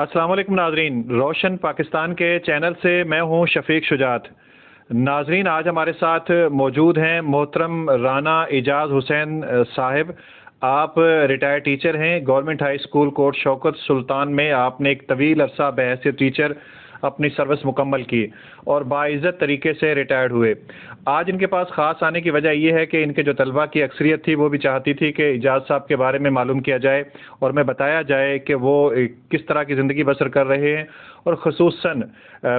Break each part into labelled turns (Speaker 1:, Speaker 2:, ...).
Speaker 1: السلام علیکم ناظرین، روشن پاکستان کے چینل سے میں ہوں شفیق شجاعت۔ ناظرین، آج ہمارے ساتھ موجود ہیں محترم رانا اعجاز حسین صاحب۔ آپ ریٹائر ٹیچر ہیں گورنمنٹ ہائی اسکول کوٹ شوکت سلطان میں۔ آپ نے ایک طویل عرصہ بحیثیت ٹیچر اپنی سروس مکمل کی اور باعزت طریقے سے ریٹائرڈ ہوئے۔ آج ان کے پاس خاص آنے کی وجہ یہ ہے کہ ان کے جو طلباء کی اکثریت تھی وہ بھی چاہتی تھی کہ اعجاز صاحب کے بارے میں معلوم کیا جائے اور میں بتایا جائے کہ وہ کس طرح کی زندگی بسر کر رہے ہیں، اور خصوصاً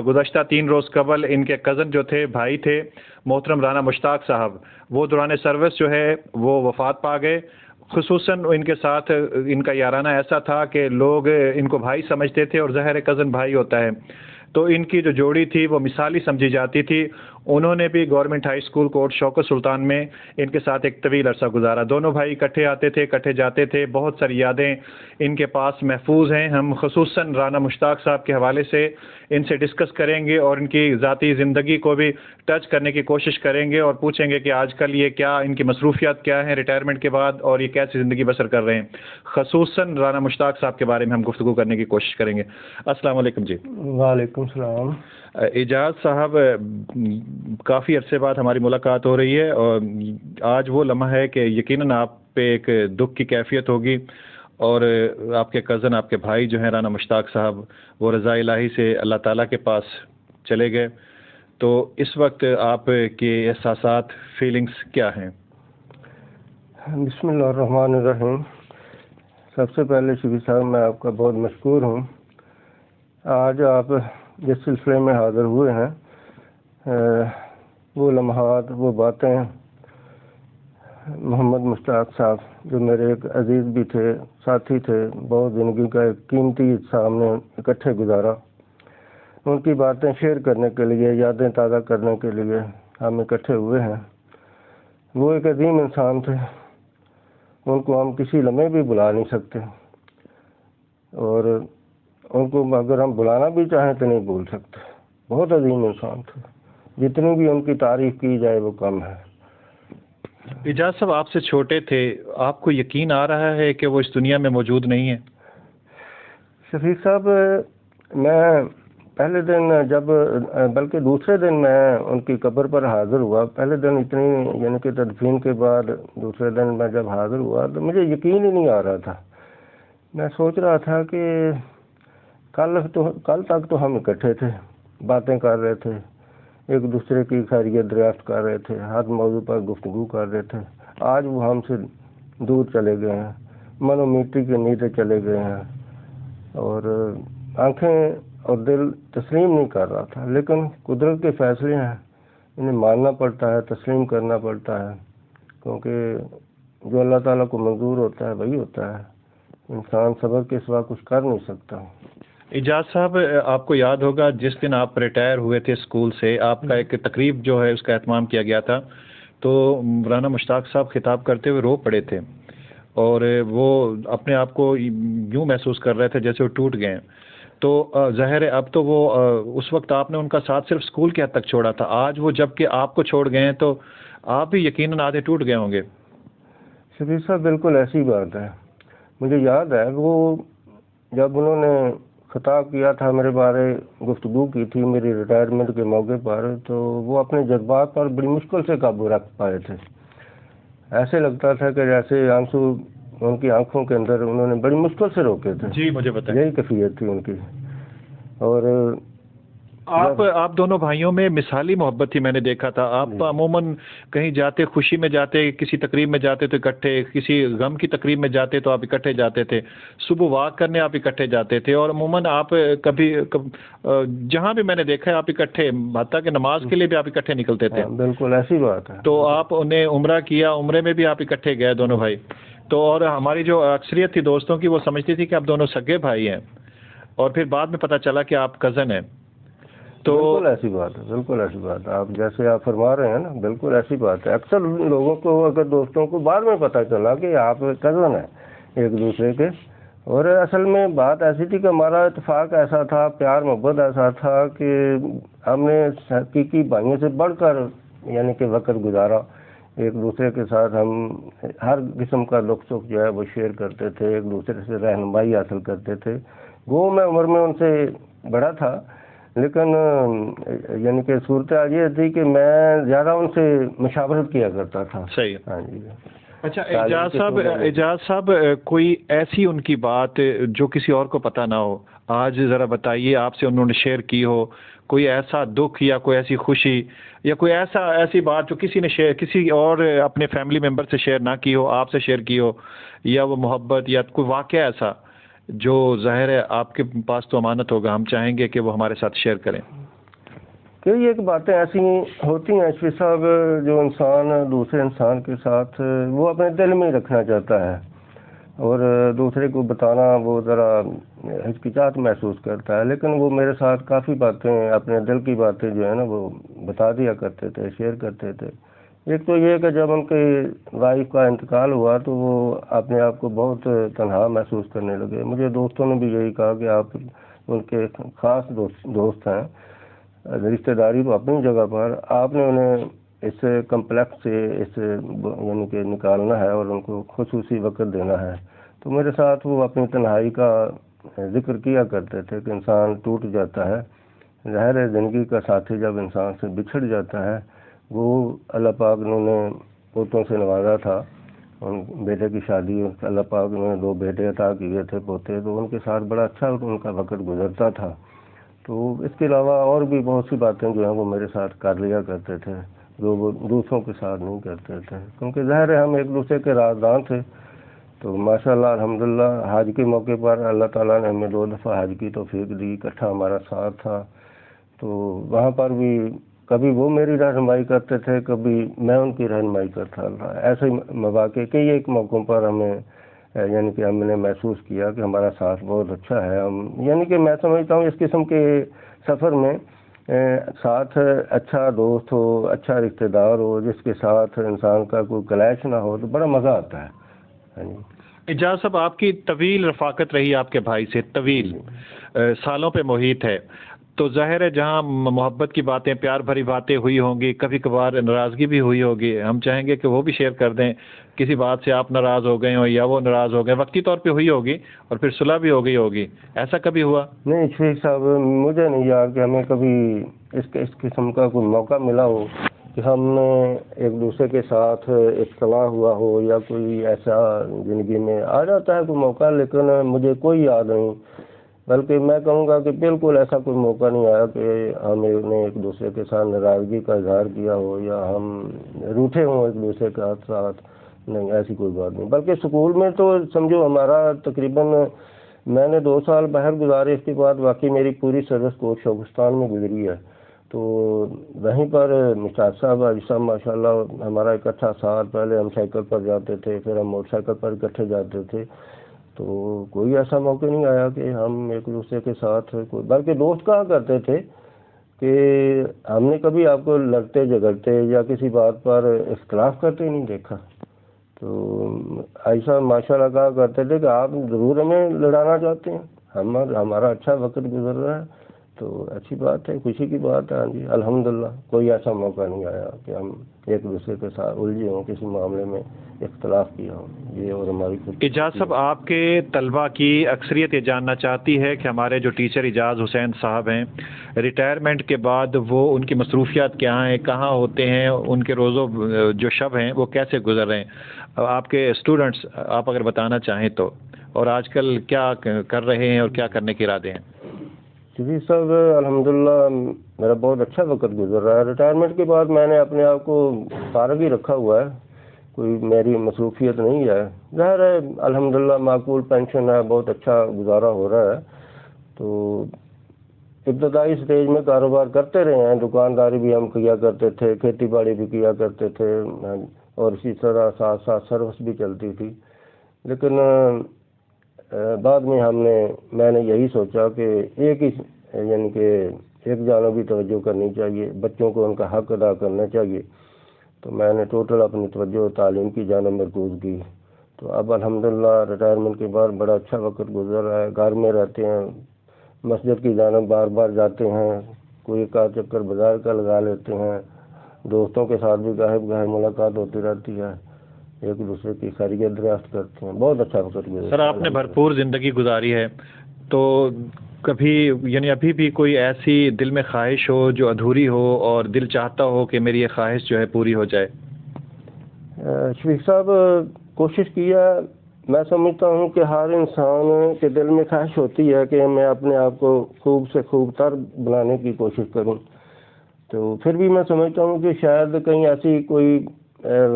Speaker 1: گزشتہ 3 روز قبل ان کے کزن جو تھے، بھائی تھے، محترم رانا مشتاق صاحب، وہ دوران سروس جو ہے وہ وفات پا گئے۔ خصوصاً ان کے ساتھ ان کا یارانہ ایسا تھا کہ لوگ ان کو بھائی سمجھتے تھے، اور ظاہر کزن بھائی ہوتا ہے تو ان کی جو جوڑی تھی وہ مثالی سمجھی جاتی تھی۔ انہوں نے بھی گورنمنٹ ہائی اسکول کوٹ شوکت سلطان میں ان کے ساتھ ایک طویل عرصہ گزارا۔ دونوں بھائی اکٹھے آتے تھے، اکٹھے جاتے تھے، بہت ساری یادیں ان کے پاس محفوظ ہیں۔ ہم خصوصاً رانا مشتاق صاحب کے حوالے سے ان سے ڈسکس کریں گے اور ان کی ذاتی زندگی کو بھی ٹچ کرنے کی کوشش کریں گے، اور پوچھیں گے کہ آج کل یہ کیا ان کی مصروفیات کیا ہیں ریٹائرمنٹ کے بعد، اور یہ کیسی زندگی بسر کر رہے ہیں۔ خصوصاً رانا مشتاق صاحب کے بارے میں ہم گفتگو کرنے کی کوشش کریں گے۔ السلام علیکم جی۔
Speaker 2: وعلیکم السلام۔
Speaker 1: اعجاز صاحب، کافی عرصے بعد ہماری ملاقات ہو رہی ہے، اور آج وہ لمحہ ہے کہ یقیناً آپ پہ ایک دکھ کی کیفیت ہوگی، اور آپ کے کزن، آپ کے بھائی جو ہیں رانا مشتاق صاحب، وہ رضا الہی سے اللہ تعالیٰ کے پاس چلے گئے۔ تو اس وقت آپ کے احساسات، فیلنگز کیا ہیں؟
Speaker 2: بسم اللہ الرحمن الرحیم۔ سب سے پہلے شفیع صاحب، میں آپ کا بہت مشکور ہوں۔ آج آپ جس سلسلے میں حاضر ہوئے ہیں، وہ لمحات، وہ باتیں، محمد مشتاق صاحب جو میرے ایک عزیز بھی تھے، ساتھی تھے، بہت زندگی کا ایک قیمتی حصہ ہم نے اکٹھے گزارا، ان کی باتیں شیئر کرنے کے لیے، یادیں تازہ کرنے کے لیے ہم اکٹھے ہوئے ہیں۔ وہ ایک عظیم انسان تھے، ان کو ہم کسی لمحے بھی بلا نہیں سکتے، اور ان کو اگر ہم بلانا بھی چاہیں تو نہیں بول سکتے۔ بہت عظیم انسان تھے، جتنی بھی ان کی تعریف کی جائے وہ کم ہے۔
Speaker 1: اعجاز صاحب آپ سے چھوٹے تھے، آپ کو یقین آ رہا ہے کہ وہ اس دنیا میں موجود نہیں ہیں؟
Speaker 2: شفیق صاحب، میں پہلے دن جب، بلکہ دوسرے دن میں ان کی قبر پر حاضر ہوا، پہلے دن اتنی یعنی کہ تدفین کے بعد دوسرے دن میں جب حاضر ہوا تو مجھے یقین ہی نہیں آ رہا تھا۔ میں سوچ رہا تھا کہ کل تک تو ہم اکٹھے تھے، باتیں کر رہے تھے، ایک دوسرے کی خیریت دریافت کر رہے تھے، ہر موضوع پر گفتگو کر رہے تھے۔ آج وہ ہم سے دور چلے گئے ہیں، منو مٹی کے نیچے چلے گئے ہیں، اور آنکھیں اور دل تسلیم نہیں کر رہا تھا، لیکن قدرت کے فیصلے ہیں، انہیں ماننا پڑتا ہے، تسلیم کرنا پڑتا ہے، کیونکہ جو اللہ تعالیٰ کو منظور ہوتا ہے وہی ہوتا ہے، انسان صبر کے سوا کچھ کر نہیں سکتا۔
Speaker 1: اعجاز صاحب، آپ کو یاد ہوگا جس دن آپ ریٹائر ہوئے تھے اسکول سے، آپ کا ایک تقریب جو ہے اس کا اہتمام کیا گیا تھا، تو رانا مشتاق صاحب خطاب کرتے ہوئے رو پڑے تھے، اور وہ اپنے آپ کو یوں محسوس کر رہے تھے جیسے وہ ٹوٹ گئے ہیں۔ تو ظاہر ہے اب تو وہ اس وقت آپ نے ان کا ساتھ صرف اسکول کے حد تک چھوڑا تھا، آج وہ جب کہ آپ کو چھوڑ گئے ہیں تو آپ بھی یقیناً آدھے ٹوٹ گئے ہوں گے۔
Speaker 2: شفیع صاحب، بالکل ایسی بات ہے۔ مجھے یاد ہے وہ جب انہوں نے خطاب کیا تھا، میرے بارے گفتگو کی تھی میری ریٹائرمنٹ کے موقع پر، تو وہ اپنے جذبات پر بڑی مشکل سے قابو رکھ پائے تھے۔ ایسے لگتا تھا کہ جیسے آنسو ان کی آنکھوں کے اندر انہوں نے بڑی مشکل سے روکے تھے۔
Speaker 1: جی مجھے پتہ ہے،
Speaker 2: یہی کیفیت تھی ان کی۔ اور
Speaker 1: آپ دونوں بھائیوں میں مثالی محبت تھی، میں نے دیکھا تھا۔ آپ عموماً کہیں جاتے، خوشی میں جاتے، کسی تقریب میں جاتے تو اکٹھے، کسی غم کی تقریب میں جاتے تو آپ اکٹھے جاتے تھے، صبح واک کرنے آپ اکٹھے جاتے تھے، اور عموماً آپ کبھی جہاں بھی میں نے دیکھا ہے آپ اکٹھے، حتیٰ کہ نماز کے لیے بھی آپ اکٹھے نکلتے تھے۔
Speaker 2: بالکل ایسی بات ہے۔
Speaker 1: تو آپ نے عمرہ کیا، عمرے میں بھی آپ اکٹھے گئے دونوں بھائی، تو اور ہماری جو اکثریت تھی دوستوں کی وہ سمجھتی تھی کہ آپ دونوں سگے بھائی ہیں، اور پھر بعد میں پتہ چلا کہ آپ کزن ہیں۔ تو
Speaker 2: بالکل ایسی بات ہے، بالکل ایسی بات ہے، آپ جیسے آپ فرما رہے ہیں نا، بالکل ایسی بات ہے۔ اکثر لوگوں کو، اگر دوستوں کو بعد میں پتہ چلا کہ آپ کزن ہیں ایک دوسرے کے، اور اصل میں بات ایسی تھی کہ ہمارا اتفاق ایسا تھا، پیار محبت ایسا تھا کہ ہم نے حقیقی بھائیوں سے بڑھ کر یعنی کہ وقت گزارا ایک دوسرے کے ساتھ۔ ہم ہر قسم کا دکھ سکھ جو ہے وہ شیئر کرتے تھے، ایک دوسرے سے رہنمائی حاصل کرتے تھے، وہ میں عمر میں ان سے بڑا تھا، لیکن یعنی کہ صورتحال یہ تھی کہ میں زیادہ ان سے مشاورت کیا کرتا تھا.
Speaker 1: صحیح.
Speaker 2: ہاں جی.
Speaker 1: اچھا اعجاز صاحب کوئی ایسی ان کی بات جو کسی اور کو پتہ نہ ہو، آج ذرا بتائیے، آپ سے انہوں نے شیئر کی ہو کوئی ایسا دکھ یا کوئی ایسی خوشی یا کوئی ایسی بات جو کسی اور اپنے فیملی ممبر سے شیئر نہ کی ہو، آپ سے شیئر کی ہو، یا وہ محبت یا کوئی واقعہ ایسا جو ظاہر ہے آپ کے پاس تو امانت ہوگا، ہم چاہیں گے کہ وہ ہمارے ساتھ شیئر کریں.
Speaker 2: کئی ایک باتیں ایسی ہوتی ہیں شفیع صاحب، جو انسان دوسرے انسان کے ساتھ وہ اپنے دل میں ہی رکھنا چاہتا ہے اور دوسرے کو بتانا وہ ذرا ہچکچاہٹ محسوس کرتا ہے، لیکن وہ میرے ساتھ کافی باتیں، اپنے دل کی باتیں جو ہے نا وہ بتا دیا کرتے تھے، شیئر کرتے تھے. ایک تو یہ کہ جب ان کی وائف کا انتقال ہوا تو وہ اپنے آپ کو بہت تنہا محسوس کرنے لگے. مجھے دوستوں نے بھی یہی کہا کہ آپ ان کے خاص دوست ہیں، رشتہ داری تو اپنی جگہ پر، آپ نے انہیں اس کمپلیکس سے یعنی کہ نکالنا ہے اور ان کو خصوصی وقت دینا ہے. تو میرے ساتھ وہ اپنی تنہائی کا ذکر کیا کرتے تھے کہ انسان ٹوٹ جاتا ہے. ظاہر ہے زندگی کا ساتھی جب انسان سے بچھڑ جاتا ہے، وہ اللہ پاک نے پوتوں سے نوازا تھا، ان بیٹے کی شادی اللہ پاک نے 2 بیٹے عطا کیے تھے پوتے، تو ان کے ساتھ بڑا اچھا ان کا وقت گزرتا تھا. تو اس کے علاوہ اور بھی بہت سی باتیں جو ہیں وہ میرے ساتھ کر لیا کرتے تھے جو وہ دوسروں کے ساتھ نہیں کرتے تھے، کیونکہ ظاہر ہے ہم ایک دوسرے کے رازدار تھے. تو ماشاءاللہ الحمدللہ حج کے موقع پر اللہ تعالیٰ نے ہمیں 2 دفعہ حج کی توفیق دی، اکٹھا ہمارا ساتھ تھا. تو وہاں پر بھی کبھی وہ میری رہنمائی کرتے تھے، کبھی میں ان کی رہنمائی کرتا تھا. ایسے مواقع کئی ایک موقعوں پر ہمیں یعنی کہ ہم نے محسوس کیا کہ ہمارا ساتھ بہت اچھا ہے. ہم یعنی کہ میں سمجھتا ہوں اس قسم کے سفر میں ساتھ اچھا دوست ہو، اچھا رشتہ دار ہو، جس کے ساتھ انسان کا کوئی کلیش نہ ہو، تو بڑا مزہ آتا ہے. ہاں جی.
Speaker 1: اعجاز صاحب آپ کی طویل رفاقت رہی آپ کے بھائی سے، طویل سالوں پہ محیط ہے، تو ظاہر ہے جہاں محبت کی باتیں، پیار بھری باتیں ہوئی ہوں گی، کبھی کبھار ناراضگی بھی ہوئی ہوگی. ہم چاہیں گے کہ وہ بھی شیئر کر دیں، کسی بات سے آپ ناراض ہو گئے ہوں یا وہ ناراض ہو گئے، وقتی طور پہ ہوئی ہوگی اور پھر صلح بھی ہو گئی ہوگی، ایسا کبھی ہوا؟
Speaker 2: نہیں شیخ صاحب، مجھے نہیں یاد کہ ہمیں کبھی اس قسم کا کوئی موقع ملا ہو کہ ہم نے ایک دوسرے کے ساتھ اختلاف ہوا ہو، یا کوئی ایسا زندگی میں آ جاتا ہے کوئی موقع، لیکن مجھے کوئی یاد نہیں. بلکہ میں کہوں گا کہ بالکل ایسا کوئی موقع نہیں آیا کہ ہم نے ایک دوسرے کے ساتھ ناراضگی کا اظہار کیا ہو یا ہم روٹھے ہوں ایک دوسرے کے ساتھ. نہیں، ایسی کوئی بات نہیں. بلکہ اسکول میں تو سمجھو ہمارا تقریباً میں نے 2 سال باہر گزارے، اس کے بعد واقعی میری پوری سروس کو شوقستان میں گزری ہے. تو وہیں پر مشتاق صاحب عاجز صاحب ماشاءاللہ ہمارا اکٹھا ساتھ، پہلے ہم سائیکل پر جاتے تھے، پھر ہم موٹر سائیکل پر اکٹھے جاتے تھے. تو کوئی ایسا موقع نہیں آیا کہ ہم ایک دوسرے کے ساتھ کوئی، بلکہ دوست کہا کرتے تھے کہ ہم نے کبھی آپ کو لڑتے جھگڑتے یا کسی بات پر اختلاف کرتے نہیں دیکھا. تو عائشہ ماشاءاللہ کہا کرتے تھے کہ آپ ضرور ہمیں لڑانا چاہتے ہیں، ہمارا اچھا وقت گزر رہا ہے، تو اچھی بات ہے، خوشی کی بات ہے. ہاں جی الحمدللہ کوئی ایسا موقع نہیں آیا کہ ہم ایک دوسرے کے ساتھ الجھے ہوں، کسی معاملے میں اختلاف کیا ہوں. یہ اور ہماری
Speaker 1: اعجاز صاحب آپ کے طلبہ کی اکثریت یہ جاننا چاہتی ہے کہ ہمارے جو ٹیچر اعجاز حسین صاحب ہیں، ریٹائرمنٹ کے بعد وہ ان کی مصروفیات کیا ہیں، کہاں ہوتے ہیں، ان کے روزوں جو شب ہیں وہ کیسے گزر رہے ہیں، آپ کے اسٹوڈنٹس آپ اگر بتانا چاہیں تو، اور آج کل کیا کر رہے ہیں اور کیا کرنے کے ارادے ہیں؟
Speaker 2: جی صاحب الحمدللہ میرا بہت اچھا وقت گزر رہا ہے. ریٹائرمنٹ کے بعد میں نے اپنے آپ کو فارغ ہی رکھا ہوا ہے، کوئی میری مصروفیت نہیں ہے. ظاہر ہے الحمدللہ معقول پینشن ہے، بہت اچھا گزارا ہو رہا ہے. تو ابتدائی سٹیج میں کاروبار کرتے رہے ہیں، دکانداری بھی ہم کیا کرتے تھے، کھیتی باڑی بھی کیا کرتے تھے، اور اسی طرح ساتھ ساتھ سروس بھی چلتی تھی. لیکن بعد میں میں نے یہی سوچا کہ یعنی کہ ایک جانبی توجہ کرنی چاہیے، بچوں کو ان کا حق ادا کرنا چاہیے. تو میں نے ٹوٹل اپنی توجہ تعلیم کی جانب مرکوز کی. تو اب الحمدللہ ریٹائرمنٹ کے بعد بڑا اچھا وقت گزر رہا ہے. گھر میں رہتے ہیں، مسجد کی جانب بار بار جاتے ہیں، کوئی کا چکر بازار کا لگا لیتے ہیں، دوستوں کے ساتھ بھی گاہے بغیر ملاقات ہوتی رہتی ہے، ایک دوسرے کی خیریت دریافت کرتے ہیں. بہت اچھا وقت گزرا.
Speaker 1: سر آپ نے بھرپور زندگی گزاری ہے، تو کبھی یعنی ابھی بھی کوئی ایسی دل میں خواہش ہو جو ادھوری ہو اور دل چاہتا ہو کہ میری یہ خواہش جو ہے پوری ہو جائے؟
Speaker 2: شفیق صاحب، کوشش کیا، میں سمجھتا ہوں کہ ہر انسان کے دل میں خواہش ہوتی ہے کہ میں اپنے آپ کو خوب سے خوب تر بنانے کی کوشش کروں، تو پھر بھی میں سمجھتا ہوں کہ شاید کہیں ایسی کوئی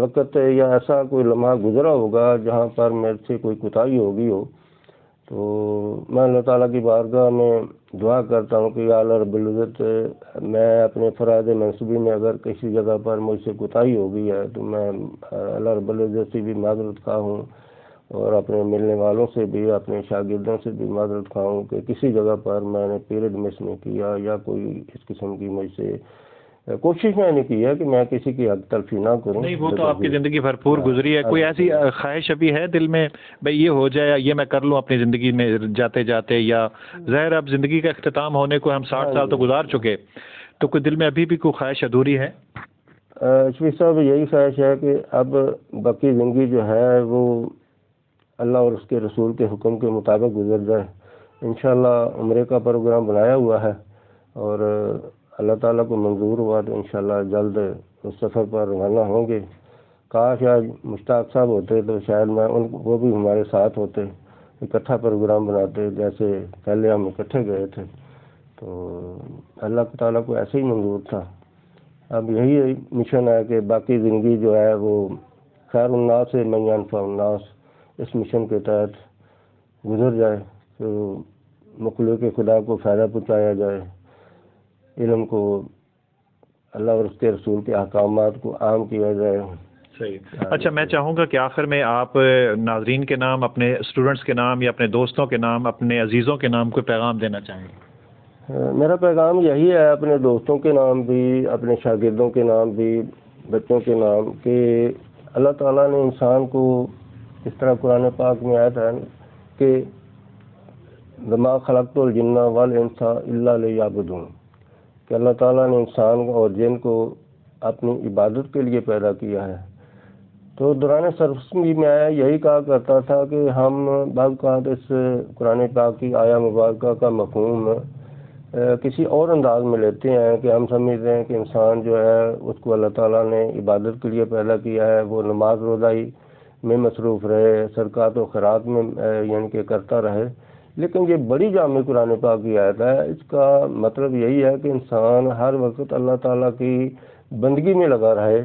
Speaker 2: وقت یا ایسا کوئی لمحہ گزرا ہوگا جہاں پر میرے سے کوئی کوتاہی ہوگی ہو، تو میں اللہ تعالیٰ کی بارگاہ میں دعا کرتا ہوں کہ یا اللہ رب العزت، میں اپنے فرائض منصوبی میں اگر کسی جگہ پر مجھ سے کوتاہی ہو گئی ہے تو میں اللہ رب العزت سے بھی معذرت خواہ ہوں، اور اپنے ملنے والوں سے بھی، اپنے شاگردوں سے بھی معذرت خواہ ہوں کہ کسی جگہ پر میں نے پیریڈ مس نہیں کیا یا کوئی اس قسم کی مجھ سے کوشش میں نے کی ہے کہ میں کسی کی حق تلفی نہ کروں۔
Speaker 1: نہیں، وہ تو آپ کی زندگی بھرپور گزری ہے، کوئی ایسی خواہش ابھی ہے دل میں بھئی یہ ہو جائے، یہ میں کر لوں اپنی زندگی میں جاتے جاتے، یا ظاہر اب زندگی کا اختتام ہونے کو ہم 60 سال تو گزار چکے، تو کوئی دل میں ابھی بھی کوئی خواہش ادھوری ہے؟
Speaker 2: شفیق صاحب، یہی خواہش ہے کہ اب باقی زندگی جو ہے وہ اللہ اور اس کے رسول کے حکم کے مطابق گزر جائے۔ انشاءاللہ عمرے کا پروگرام بنایا ہوا ہے، اور اللہ تعالیٰ کو منظور ہوا تو انشاءاللہ جلد اس سفر پر روانہ ہوں گے۔ کاش آج مشتاق صاحب ہوتے تو شاید وہ بھی ہمارے ساتھ ہوتے، اکٹھا پروگرام بناتے جیسے پہلے ہم اکٹھے گئے تھے، تو اللہ تعالیٰ کو ایسے ہی منظور تھا۔ اب یہی مشن ہے کہ باقی زندگی جو ہے وہ خیر الناس سے من ینفع الناس، اس مشن کے تحت گزر جائے، تو مخلوق خدا کو فائدہ پہنچایا جائے، علم کو، اللہ اور اس کے رسول کے احکامات کو عام کیا جائے۔
Speaker 1: صحیح۔ اچھا، میں چاہوں گا کہ آخر میں آپ ناظرین کے نام، اپنے اسٹوڈنٹس کے نام یا اپنے دوستوں کے نام، اپنے عزیزوں کے نام کوئی پیغام دینا چاہیں گے؟
Speaker 2: میرا پیغام یہی ہے، اپنے دوستوں کے نام بھی، اپنے شاگردوں کے نام بھی، بچوں کے نام، کہ اللہ تعالیٰ نے انسان کو اس طرح قرآن پاک میں آیا ہے کہ وما خلقت الجن والانس الا لیعبدون، کہ اللہ تعالیٰ نے انسان اور جن کو اپنی عبادت کے لیے پیدا کیا ہے۔ تو دوران سرفسمی میں یہی کہا کرتا تھا کہ ہم بعض اوقات اس قرآن پاک کی آیا مبارکہ کا مفہوم کسی اور انداز میں لیتے ہیں، کہ ہم سمجھتے ہیں کہ انسان جو ہے اس کو اللہ تعالیٰ نے عبادت کے لیے پیدا کیا ہے، وہ نماز روزائی میں مصروف رہے، صدقات و خیرات میں یعنی کہ کرتا رہے، لیکن یہ بڑی جامع قرآن پاک کی آیت ہے۔ اس کا مطلب یہی ہے کہ انسان ہر وقت اللہ تعالیٰ کی بندگی میں لگا رہے۔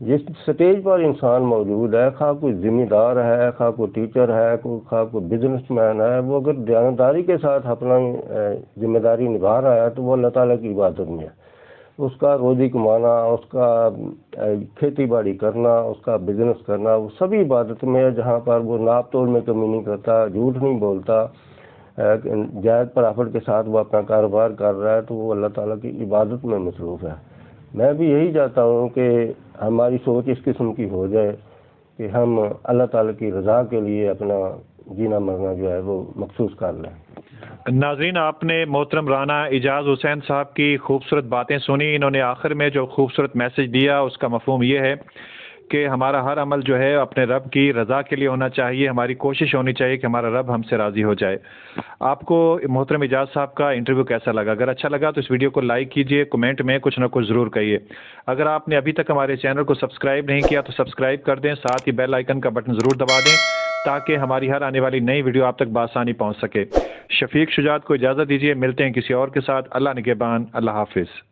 Speaker 2: جس سٹیج پر انسان موجود ہے، خواہ کوئی ذمہ دار ہے، خواہ کوئی ٹیچر ہے، خواہ کوئی بزنس مین ہے، وہ اگر دیانتداری کے ساتھ اپنا ذمہ داری نبھا رہا ہے تو وہ اللہ تعالیٰ کی عبادت میں ہے۔ اس کا روزی کمانا، اس کا کھیتی باڑی کرنا، اس کا بزنس کرنا، وہ سبھی عبادت میں ہے، جہاں پر وہ ناپ تول میں کمی نہیں کرتا، جھوٹ نہیں بولتا، جائز پرافٹ کے ساتھ وہ اپنا کاروبار کر رہا ہے، تو وہ اللہ تعالیٰ کی عبادت میں مصروف ہے۔ میں بھی یہی چاہتا ہوں کہ ہماری سوچ اس قسم کی ہو جائے کہ ہم اللہ تعالیٰ کی رضا کے لیے اپنا جینا مرنا جو ہے وہ مخصوص کر لیں۔
Speaker 1: ناظرین، آپ نے محترم رانا اعجاز حسین صاحب کی خوبصورت باتیں سنی۔ انہوں نے آخر میں جو خوبصورت میسج دیا اس کا مفہوم یہ ہے کہ ہمارا ہر عمل جو ہے اپنے رب کی رضا کے لیے ہونا چاہیے، ہماری کوشش ہونی چاہیے کہ ہمارا رب ہم سے راضی ہو جائے۔ آپ کو محترم اعجاز صاحب کا انٹرویو کیسا لگا؟ اگر اچھا لگا تو اس ویڈیو کو لائک کیجئے، کمنٹ میں کچھ نہ کچھ ضرور کہیے۔ اگر آپ نے ابھی تک ہمارے چینل کو سبسکرائب نہیں کیا تو سبسکرائب کر دیں، ساتھ ہی بیل آئیکن کا بٹن ضرور دبا دیں تاکہ ہماری ہر آنے والی نئی ویڈیو آپ تک بآسانی پہنچ سکے۔ شفیق شجاعت کو اجازت دیجیے، ملتے ہیں کسی اور کے ساتھ۔ اللہ نگہبان، اللہ حافظ۔